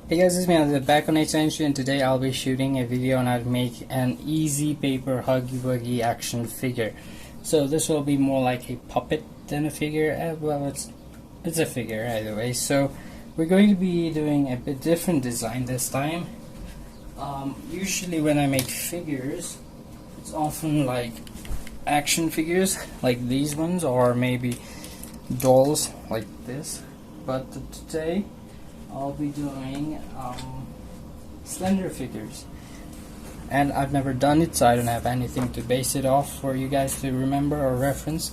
Hey guys, it's me back on H-Entry, and today I'll be shooting a video on how to make an easy Paper Huggy Wuggy action figure. So this will be more like a puppet than a figure. Well, it's a figure either way. So we're going to be doing a bit different design this time. Usually when I make figures, it's often like action figures like these ones, or maybe dolls like this. But today I'll be doing slender figures, and I've never done it, so I don't have anything to base it off for you guys to remember or reference.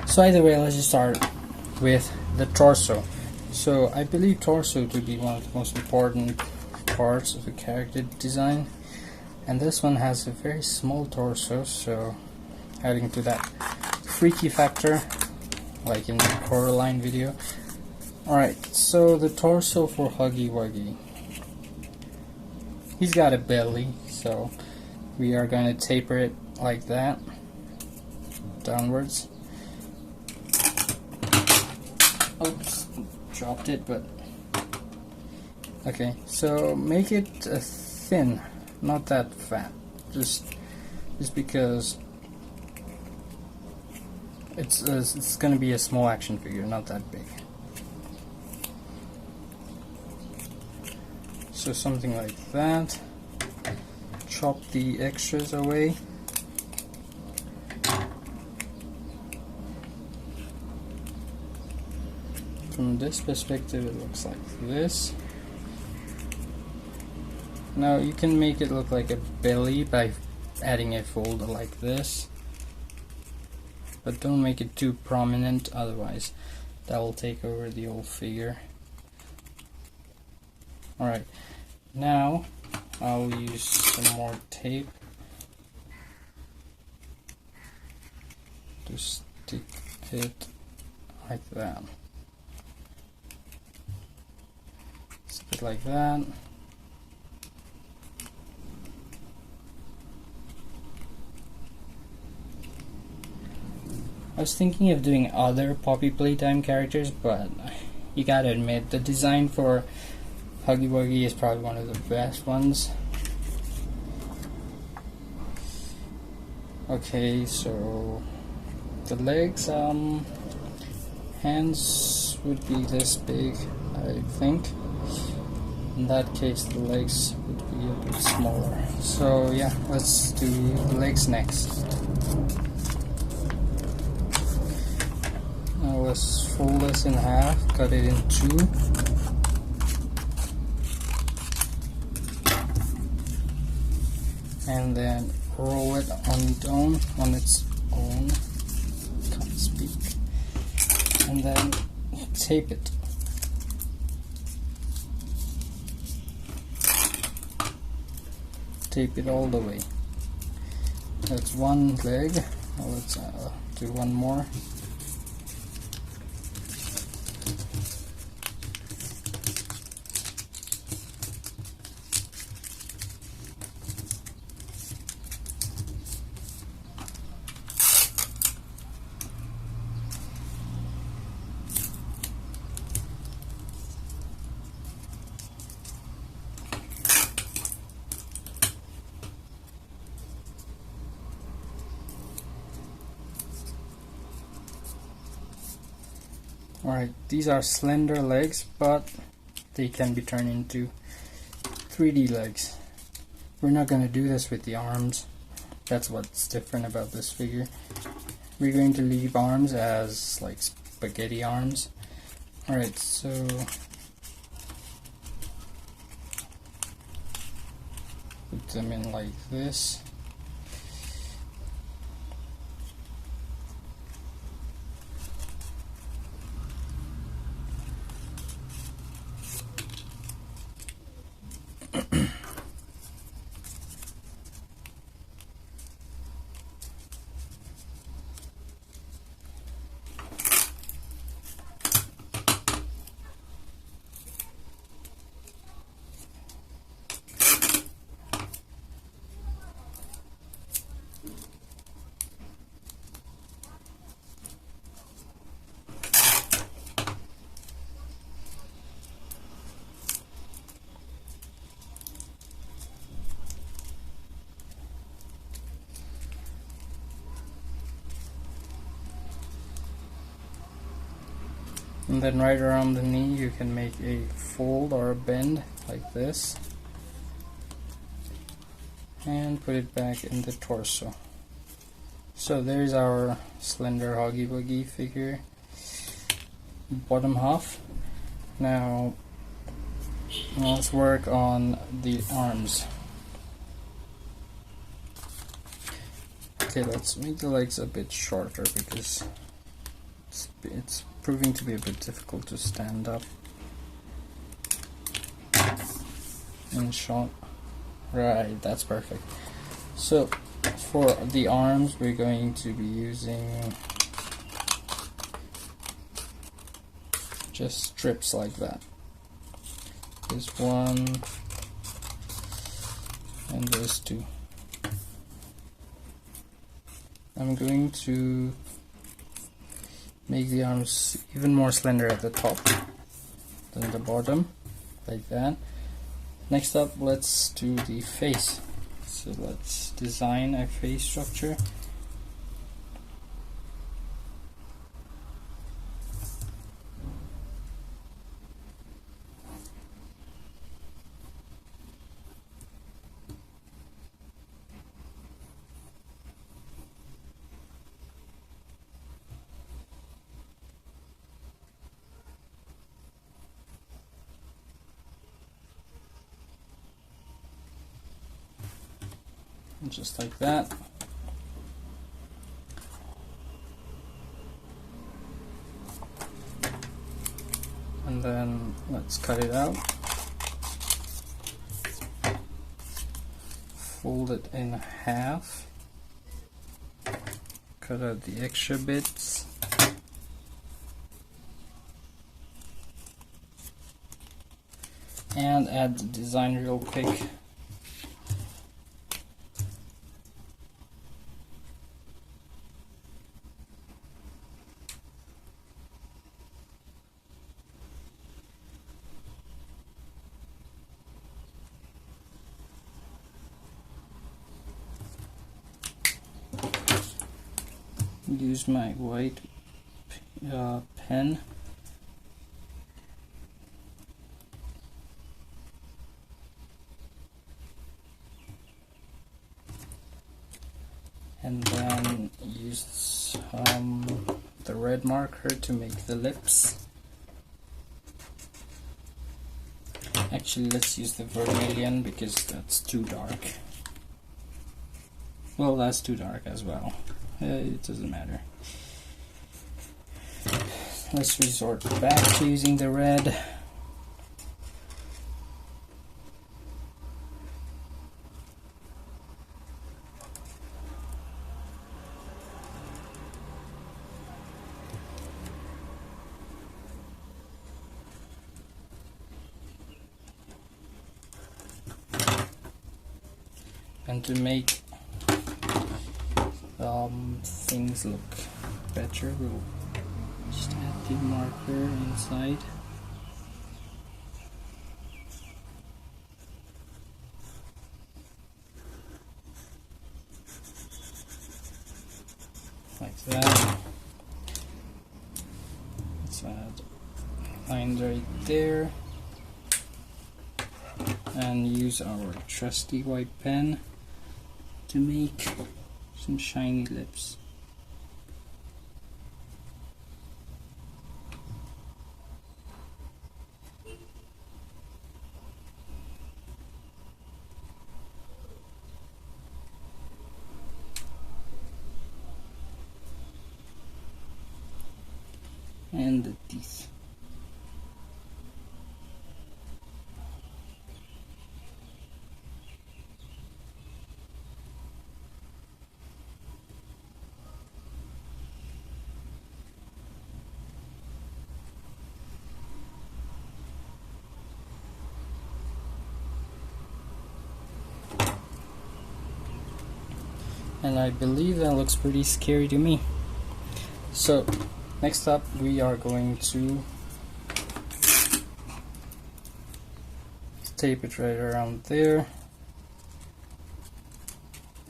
So either way, let's just start with the torso. So I believe torso to be one of the most important parts of a character design, and this one has a very small torso, so adding to that freaky factor like in the Coraline video. Alright, so the torso for Huggy Wuggy. He's got a belly, so we are going to taper it like that, downwards. Oops, dropped it, but okay, so make it thin, not that fat, just because it's going to be a small action figure, not that big. So something like that. Chop the extras away. From this perspective it looks like this. Now you can make it look like a belly by adding a folder like this, but don't make it too prominent, otherwise that will take over the whole figure. Alright, now I'll use some more tape to stick it like that. Stick it like that. I was thinking of doing other Poppy Playtime characters, but you gotta admit the design for Huggy Wuggy is probably one of the best ones. Okay, so the legs, hands would be this big, I think. In that case the legs would be a bit smaller. So yeah, let's do the legs next. Now let's fold this in half, cut it in two. And then roll it on its own, can't speak, and then tape it. Tape it all the way. That's one leg. Now let's do one more. Alright, these are slender legs, but they can be turned into 3D legs. We're not going to do this with the arms. That's what's different about this figure. We're going to leave arms as like spaghetti arms. Alright, so put them in like this. And then right around the knee you can make a fold or a bend like this and put it back in the torso. So there's our slender Huggy Wuggy figure bottom half. Now let's work on the arms. Okay, let's make the legs a bit shorter because it's proving to be a bit difficult to stand up and shot. Right, that's perfect. So for the arms we're going to be using just strips like that. This one and those two. I'm going to make the arms even more slender at the top than the bottom, like that. Next up, let's do the face. So let's design a face structure. Just like that. And then let's cut it out. Fold it in half. Cut out the extra bits. And add the design real quick. Use my white pen. And then use the red marker to make the lips. Actually, let's use the vermilion because that's too dark. Well, that's too dark as well. It doesn't matter. Let's resort back to using the red. And to make things look better, we'll just add the marker inside. Like that. Let's add lines right there. And use our trusty white pen to make some shiny lips. And the teeth. And I believe that looks pretty scary to me. So next up we are going to tape it right around there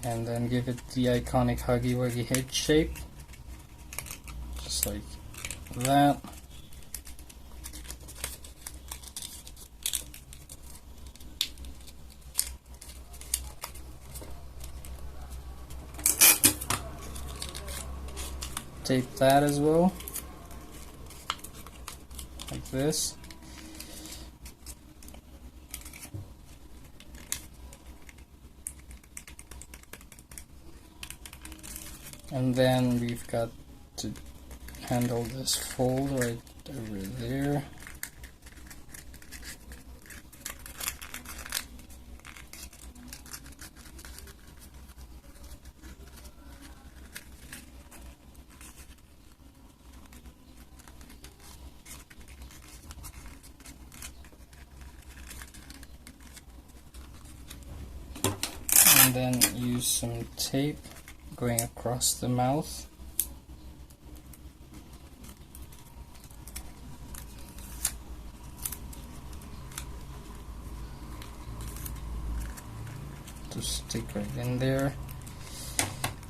and then give it the iconic Huggy Wuggy head shape, just like that. tape that as well, like this. And then we've got to handle this fold right over there. And then use some tape going across the mouth. To stick right in there.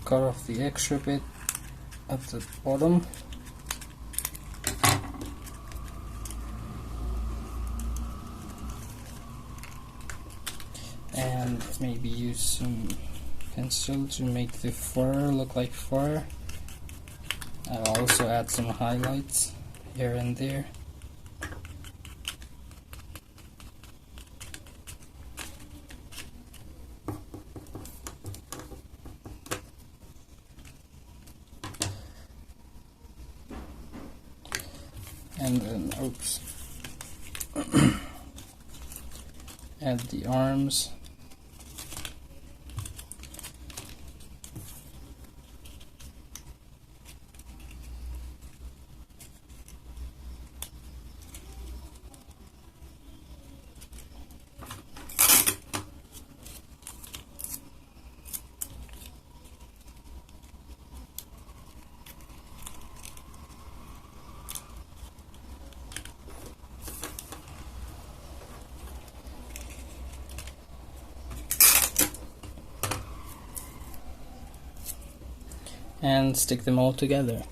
Cut off the extra bit at the bottom. And maybe use some pencil to make the fur look like fur. I'll also add some highlights here and there. And then, oops, add the arms. And stick them all together.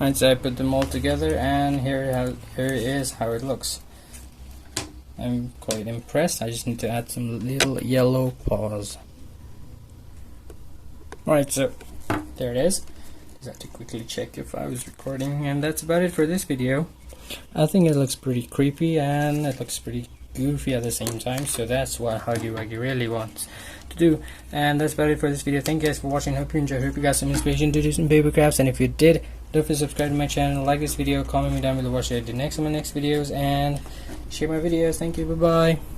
Alright, so I put them all together, and here is how it looks. I'm quite impressed. I just need to add some little yellow paws. Alright, so there it is. Just have to quickly check if I was recording, and that's about it for this video. I think it looks pretty creepy and it looks pretty goofy at the same time, so that's what Huggy Wuggy really wants to do. And that's about it for this video. Thank you guys for watching. Hope you enjoyed. Hope you got some inspiration to do some paper crafts, and if you did, don't forget to subscribe to my channel, like this video, comment me down below what should I do next in my next videos, and share my videos. Thank you, bye bye.